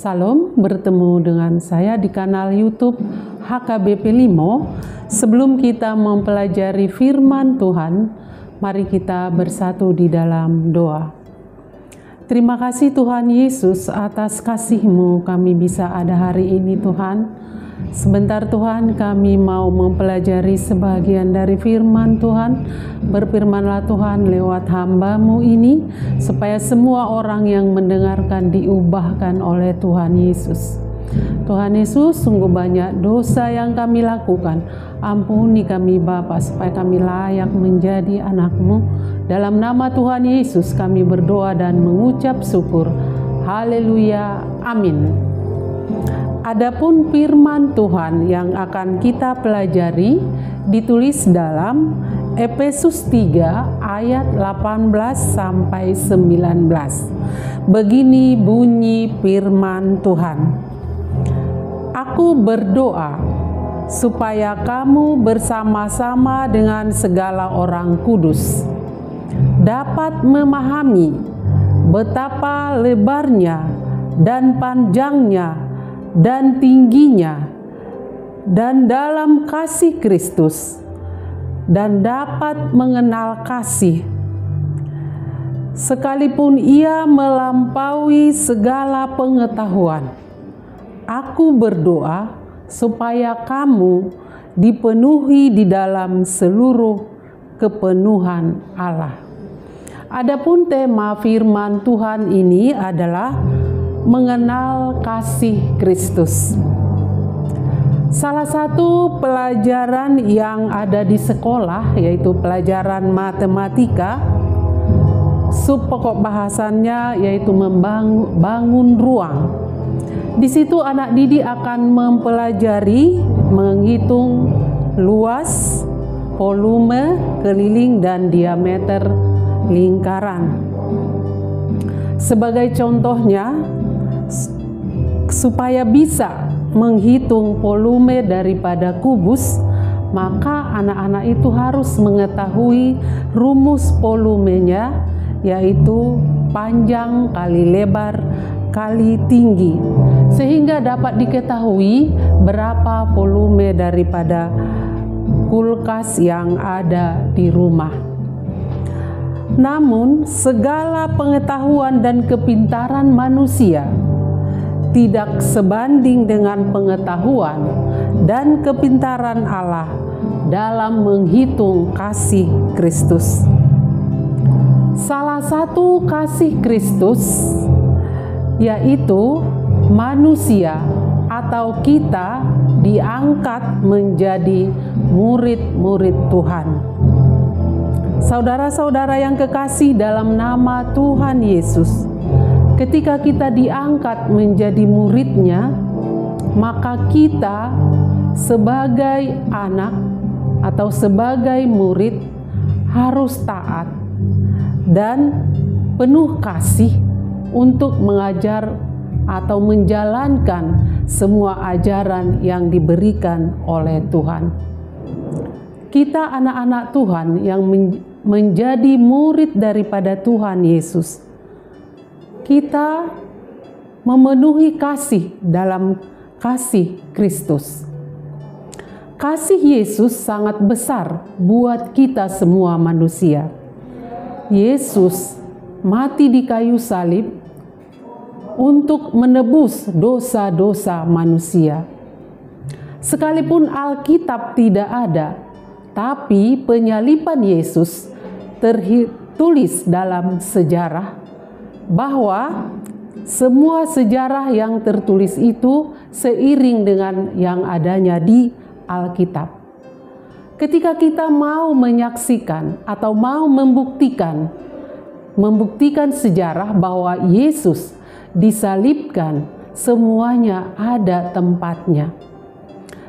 Salam, bertemu dengan saya di kanal YouTube HKBP Limo. Sebelum kita mempelajari firman Tuhan, mari kita bersatu di dalam doa. Terima kasih Tuhan Yesus atas kasih-Mu kami bisa ada hari ini Tuhan. Sebentar Tuhan, kami mau mempelajari sebagian dari firman Tuhan. Berfirmanlah Tuhan lewat hamba-Mu ini, supaya semua orang yang mendengarkan diubahkan oleh Tuhan Yesus. Tuhan Yesus, sungguh banyak dosa yang kami lakukan. Ampuni kami Bapa, supaya kami layak menjadi anak-Mu. Dalam nama Tuhan Yesus kami berdoa dan mengucap syukur. Haleluya, amin. Adapun firman Tuhan yang akan kita pelajari ditulis dalam Efesus 3 ayat 18 sampai 19. Begini bunyi firman Tuhan. Aku berdoa supaya kamu bersama-sama dengan segala orang kudus dapat memahami betapa lebarnya dan panjangnya dan tingginya, dan dalam kasih Kristus, dan dapat mengenal kasih, sekalipun ia melampaui segala pengetahuan. Aku berdoa supaya kamu dipenuhi di dalam seluruh kepenuhan Allah. Adapun tema firman Tuhan ini adalah mengenal kasih Kristus. Salah satu pelajaran yang ada di sekolah yaitu pelajaran matematika, subpokok bahasannya yaitu membangun ruang. Di situ anak didik akan mempelajari menghitung luas, volume, keliling, dan diameter lingkaran. Sebagai contohnya, supaya bisa menghitung volume daripada kubus, maka anak-anak itu harus mengetahui rumus volumenya, yaitu panjang kali lebar kali tinggi, sehingga dapat diketahui berapa volume daripada kulkas yang ada di rumah. Namun, segala pengetahuan dan kepintaran manusia tidak sebanding dengan pengetahuan dan kepintaran Allah dalam menghitung kasih Kristus. Salah satu kasih Kristus yaitu manusia atau kita diangkat menjadi murid-murid Tuhan. Saudara-saudara yang kekasih dalam nama Tuhan Yesus, ketika kita diangkat menjadi murid-Nya, maka kita sebagai anak atau sebagai murid harus taat dan penuh kasih untuk mengajar atau menjalankan semua ajaran yang diberikan oleh Tuhan. Kita anak-anak Tuhan yang menjadi murid daripada Tuhan Yesus, kita memenuhi kasih dalam kasih Kristus. Kasih Yesus sangat besar buat kita semua manusia. Yesus mati di kayu salib untuk menebus dosa-dosa manusia. Sekalipun Alkitab tidak ada, tapi penyaliban Yesus tertulis dalam sejarah, bahwa semua sejarah yang tertulis itu seiring dengan yang adanya di Alkitab. Ketika kita mau menyaksikan atau mau membuktikan sejarah bahwa Yesus disalibkan, semuanya ada tempatnya.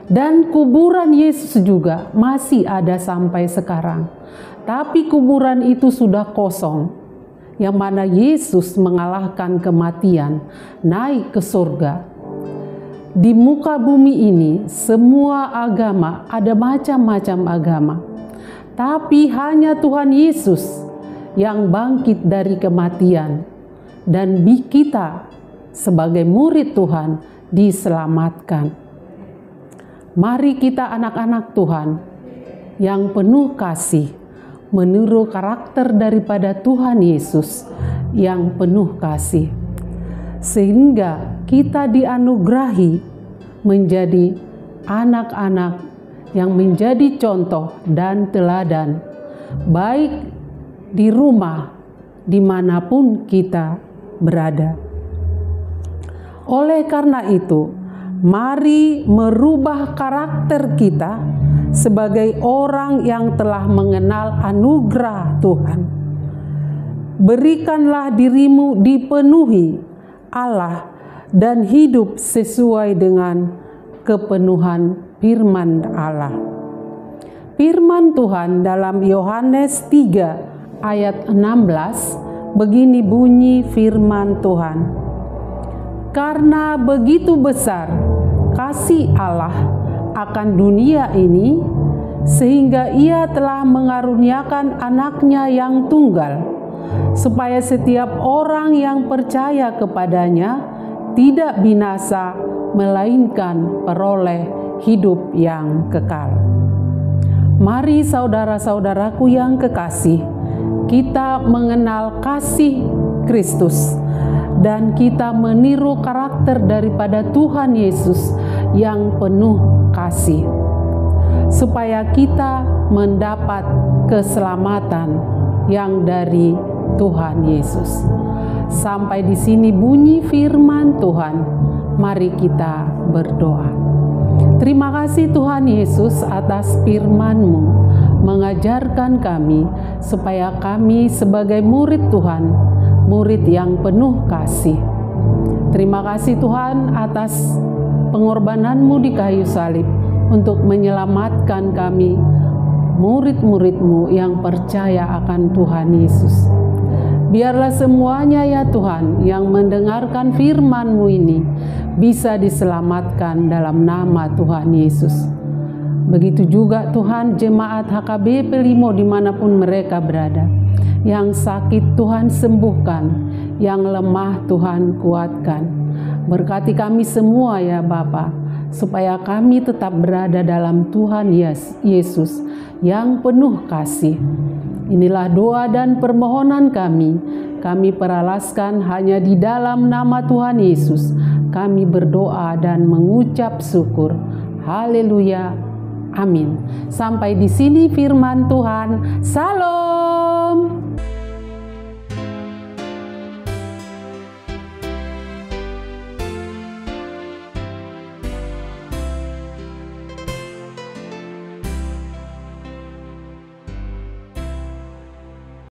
Dan kuburan Yesus juga masih ada sampai sekarang. Tapi kuburan itu sudah kosong, yang mana Yesus mengalahkan kematian, naik ke surga. Di muka bumi ini, semua agama, ada macam-macam agama. Tapi hanya Tuhan Yesus yang bangkit dari kematian. Dan kita sebagai murid Tuhan diselamatkan. Mari kita anak-anak Tuhan yang penuh kasih, meniru karakter daripada Tuhan Yesus yang penuh kasih, sehingga kita dianugerahi menjadi anak-anak yang menjadi contoh dan teladan, baik di rumah, dimanapun kita berada. Oleh karena itu, mari merubah karakter kita sebagai orang yang telah mengenal anugerah Tuhan. Berikanlah dirimu dipenuhi Allah dan hidup sesuai dengan kepenuhan firman Allah. Firman Tuhan dalam Yohanes 3 ayat 16, begini bunyi firman Tuhan. Karena begitu besar kasih Allah akan dunia ini, sehingga Ia telah mengaruniakan anaknya yang tunggal, supaya setiap orang yang percaya kepadanya tidak binasa, melainkan peroleh hidup yang kekal. Mari saudara-saudaraku yang kekasih, kita mengenal kasih Kristus dan kita meniru karakter daripada Tuhan Yesus yang penuh kasih, supaya kita mendapat keselamatan yang dari Tuhan Yesus. Sampai di sini bunyi firman Tuhan. Mari kita berdoa. Terima kasih Tuhan Yesus atas firman-Mu, mengajarkan kami supaya kami sebagai murid Tuhan, murid yang penuh kasih. Terima kasih Tuhan atas pengorbanan-Mu di kayu salib untuk menyelamatkan kami, murid-murid-Mu yang percaya akan Tuhan Yesus. Biarlah semuanya ya Tuhan yang mendengarkan firman-Mu ini bisa diselamatkan dalam nama Tuhan Yesus. Begitu juga Tuhan jemaat HKBP Limo dimanapun mereka berada. Yang sakit Tuhan sembuhkan, yang lemah Tuhan kuatkan. Berkati kami semua ya Bapa, supaya kami tetap berada dalam Tuhan Yesus yang penuh kasih. Inilah doa dan permohonan kami. Kami peralaskan hanya di dalam nama Tuhan Yesus. Kami berdoa dan mengucap syukur. Haleluya. Amin. Sampai di sini firman Tuhan. Salam.